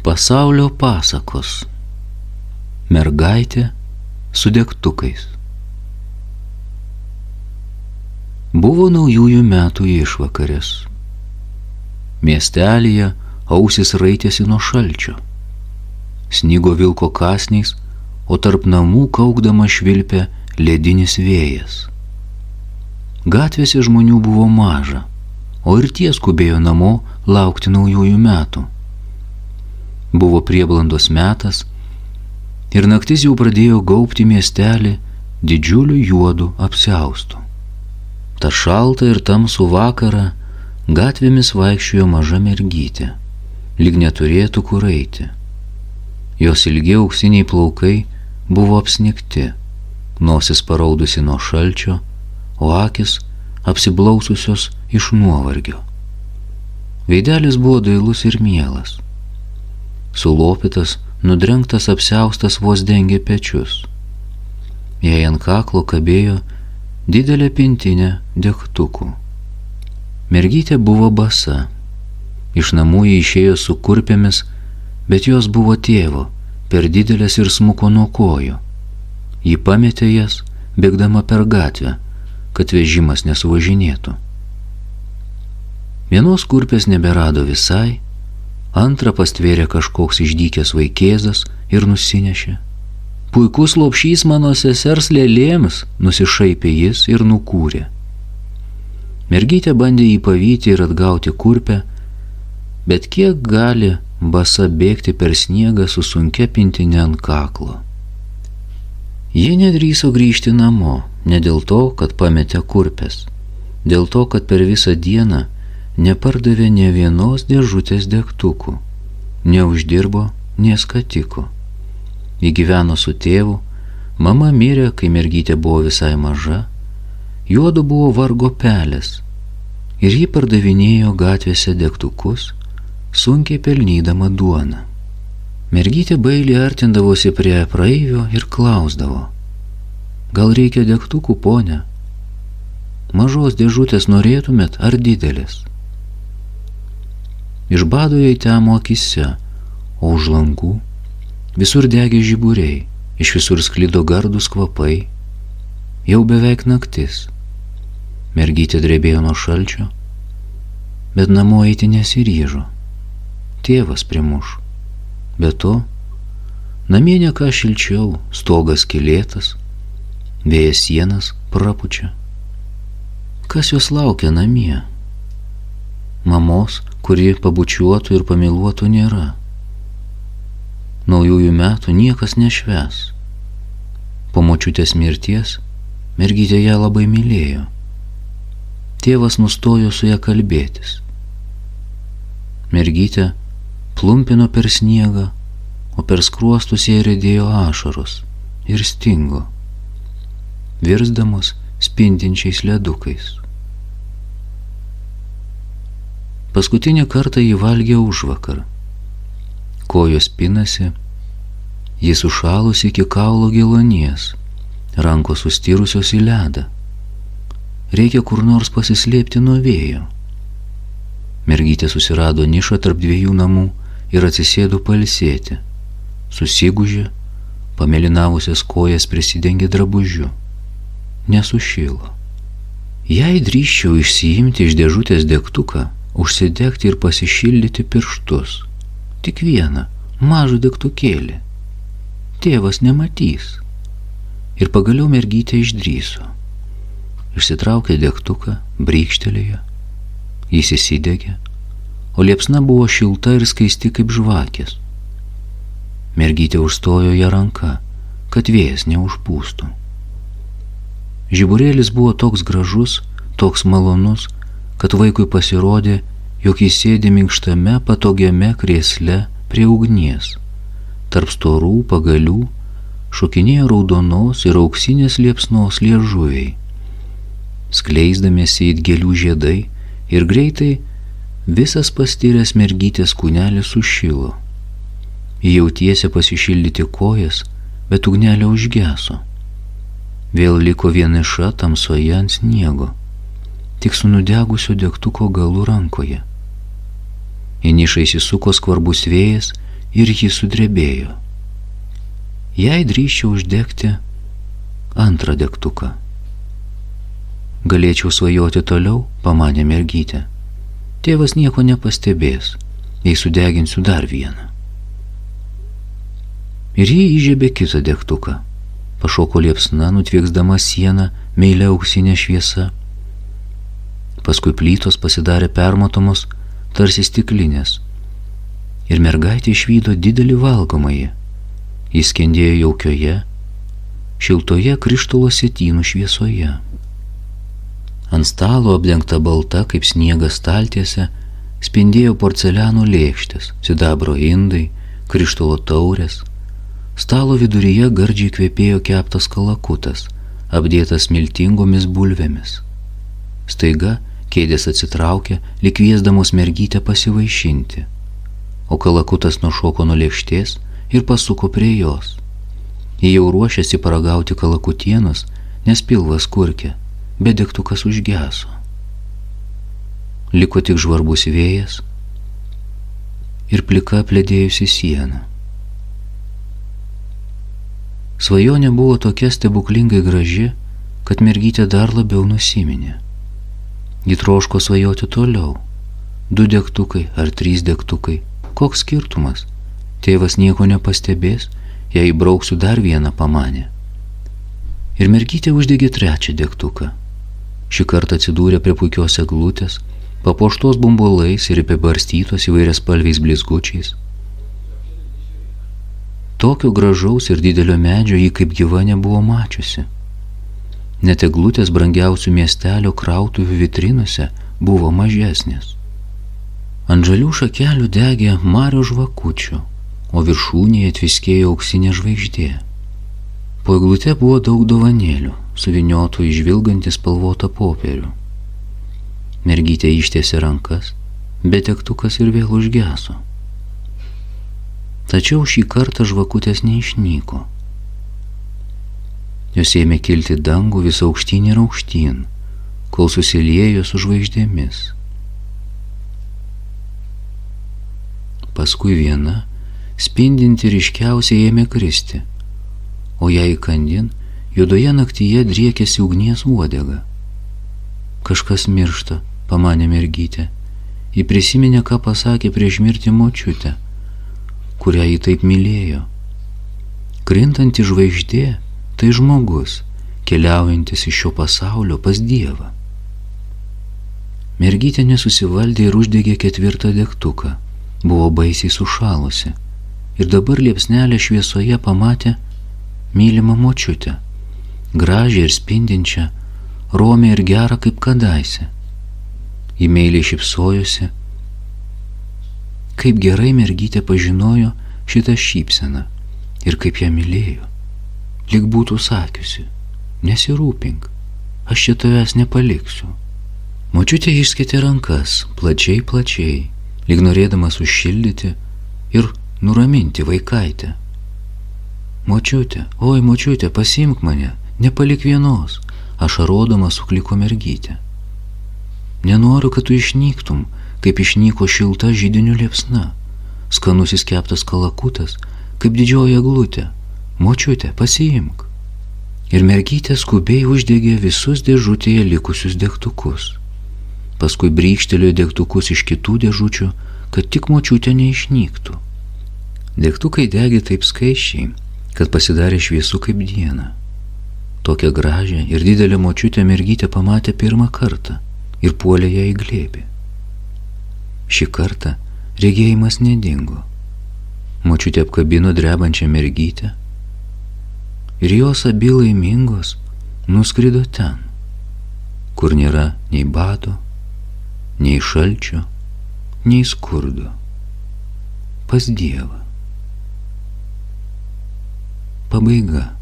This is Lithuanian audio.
Pasaulio pasakos. Mergaitė su degtukais. Buvo naujųjų metų išvakarės. Miestelyje ausis raitėsi nuo šalčio. Snigo vilko kąsniais, o tarp namų kaukdama švilpė ledinis vėjas. Gatvėse žmonių buvo maža, o ir tie skubėjo namo laukti naujųjų metų. Buvo prieblandos metas ir naktis jau pradėjo gaubti miestelį didžiuliu juodu apsiaustu. Ta šaltą ir tamsų vakarą gatvėmis vaikščiojo maža mergytė, lyg neturėtų kur eiti. Jos ilgi auksiniai plaukai buvo apsnigti, nosis paraudusi nuo šalčio, o akis apsiblaususios iš nuovargio. Veidelis buvo dailus ir mielas. Sulopytas, nudrengtas apsiaustas vos dengė pečius. Jai ant kaklo kabėjo didelė pintinė degtukų. Mergytė buvo basa. Iš namų ji išėjo su kurpėmis, bet jos buvo tėvo, per didelės ir smuko nuo kojų. Ji pametė jas, bėgdama per gatvę, kad vežimas nesuvažinėtų. Vienos kurpės neberado visai, antrą pastvėrė kažkoks išdykęs vaikėzas ir nusinešė. Puikus lopšys mano sesers lėlėms, nusišaipė jis ir nukūrė. Mergytė bandė jį pavyti ir atgauti kurpę, bet kiek gali basa bėgti per sniegą su sunkia pintine ant kaklo. Ji nedrįso grįžti namo, ne dėl to, kad pametė kurpes, dėl to, kad per visą dieną nepardavė nė vienos dėžutės degtukų, neuždirbo nė skatiko. Ji gyveno su tėvu, mama mirė, kai mergytė buvo visai maža, juodu buvo vargo pelės ir ji pardavinėjo gatvėse degtukus, sunkiai pelnydama duoną. Mergytė bailiai artindavosi prie praeivio ir klausdavo: gal reikia degtukų, ponia? Mažos dėžutės norėtumėt ar didelės? Iš bado jai temo akise, o už langų visur degė žiburiai, iš visur sklido gardūs kvapai. Jau beveik naktis. Mergytė drebėjo nuo šalčio, bet namo eiti nesiryžo. Tėvas primuš. Be to, namie ne ką šilčiau, stogas skylėtas, vėjas sienas prapučia. Kas jos laukia namie? Mamos, kuri pabučiuotų ir pamyluotų, nėra. Naujųjų metų niekas nešves. Po močiutės mirties mergytė ją labai mylėjo. Tėvas nustojo su ją kalbėtis. Mergytė plumpino per sniegą, o per skruostus jai riedėjo ašaros ir stingo, virsdamos spindinčiais ledukais. Paskutinį kartą jį valgė užvakar. Kojos pinasi, jis sušalus iki kaulo gilonies, rankos sustyrusios į ledą. Reikia kur nors pasislėpti nuo vėjo. Mergytė susirado nišą tarp dviejų namų ir atsisėdo pailsėti. Susigūžė, pamėlynavusias kojas prisidengė drabužiu. Nesušilo. Jei drįsčiau išsiimti iš dėžutės degtuką, užsidegti ir pasišildyti pirštus. Tik vieną, mažą degtukėlį. Tėvas nematys. Ir pagaliau mergytė išdrįso. Išsitraukė degtuką, brykštelėjo. Jis įsidegė, o liepsna buvo šilta ir skaisti kaip žvakės. Mergytė užstojo ją ranka, kad vėjas neužpūstų. Žiburėlis buvo toks gražus, toks malonus, kad vaikui pasirodė, jog jis sėdi minkštame, patogiame krėsle prie ugnies. Tarp storų pagalių šokinėjo raudonos ir auksinės liepsnos liežuviai. Skleisdamiesi it gėlių žiedai ir greitai visas pastiręs mergytės kūnelis sušilo. Ji jau tiesė pasišildyti kojas, bet ugnelė užgeso. Vėl liko vieniša tamsoje ant sniego, tik su nudegusio degtuko galu rankoje. Į nišą įsisuko skvarbus vėjas ir ji sudrebėjo. Jei drįsčiau uždegti antrą degtuką. Galėčiau svajoti toliau, pamanė mergytė. Tėvas nieko nepastebės, jei sudeginsiu dar vieną. Ir ji įžiebė kitą degtuką. Pašoko liepsna, nutvieksdama sieną meilia auksinė šviesa. Paskui plytos pasidarė permatomos, tarsi stiklinės. Ir mergaitė išvydo didelį valgomąjį. Jis skendėjo jaukioje, šiltoje krištolo sietynų šviesoje. Ant stalo apdengta balta kaip sniegas staltiese spindėjo porceliano lėkštės, sidabro indai, krištolo taurės. Stalo viduryje gardžiai kvepėjo keptas kalakutas, apdėtas miltingomis bulvėmis. Staiga kėdės atsitraukė, lyg kviesdamos mergytę pasivaišinti, o kalakutas nušoko nuo lėkštės ir pasuko prie jos. Ji jau ruošėsi paragauti kalakutienos, nes pilvas kurkė, bet degtukas užgeso. Liko tik žvarbus vėjas ir plika apledėjusi siena. Svajonė buvo tokia stebuklingai graži, kad mergytė dar labiau nusiminė. Ji troško svajoti toliau. 2 degtukai ar 3 degtukai. Koks skirtumas? Tėvas nieko nepastebės, jei įbrauksiu dar vieną, pamanė. Ir mergytė uždegė 3 degtuką. Šį kartą atsidūrė prie puikios eglutės, papuoštos bumbulais ir apibarstytos įvairiaspalviais blizgučiais. Tokio gražaus ir didelio medžio ji kaip gyva nebuvo mačiusi. Net eglutės brangiausių miestelio krautuvių vitrinose buvo mažesnės. Ant žalių šakelių degė mario žvakučių, o viršūnėje tviskėjo auksinė žvaigždė. Po eglute buvo daug dovanėlių, suvyniotų į žvilgantį spalvotą popierių. Mergytė ištiesė rankas, bet degtukas ir vėl užgeso. Tačiau šį kartą žvakutės neišnyko. Jos ėmė kilti dangų vis aukštyn ir aukštyn, kol susiliejo su žvaigždėmis. Paskui viena, spindinti ryškiausiai, ėmė kristi, o ją įkandin juodoje naktyje driekėsi ugnies uodega. Kažkas miršta, pamanė mergytė. Ji prisiminė, ką pasakė prieš mirtį močiutė, kurią ji taip mylėjo. Krintanti žvaigždė tai žmogus, keliaujantis iš šio pasaulio pas Dievą. Mergytė nesusivaldė ir uždegė 4 degtuką. Buvo baisiai sušalusi ir dabar liepsnelė šviesoje pamatė mylimą močiutę, gražią ir spindinčią, romią ir gerą kaip kadaise. Ji meiliai šypsojosi. Kaip gerai mergytė pažinojo šitą šypseną ir kaip ją mylėjo. Lyg būtų sakiusi, nesirūpink, aš čia tavęs nepaliksiu. Močiutė išskėtė rankas, plačiai, plačiai, lyg norėdamas užšildyti ir nuraminti vaikaitę. Močiutė, oi močiutė, pasiimk mane, nepalik vienos, ašarodama sukliko mergytė. Nenoriu, kad tu išnyktum, kaip išnyko šilta židinių liepsna, skanusis keptas kalakutas, kaip didžioji eglutė. Močiutė, pasiimk. Ir mergytė skubiai uždegė visus dėžutėje likusius degtukus. Paskui brykštelėjo degtukus iš kitų dėžučių, kad tik močiutė neišnyktų. Degtukai degė taip skaičiai, kad pasidarė šviesu kaip diena. Tokią gražią ir didelę močiutę mergytė pamatė pirmą kartą ir puolė ją į glėbį. Šį kartą regėjimas nedingo. Močiutė apkabino drebančią mergytę ir jos abi laimingos nuskrido ten, kur nėra nei bado, nei šalčio, nei skurdo, pas Dievą. Pabaiga.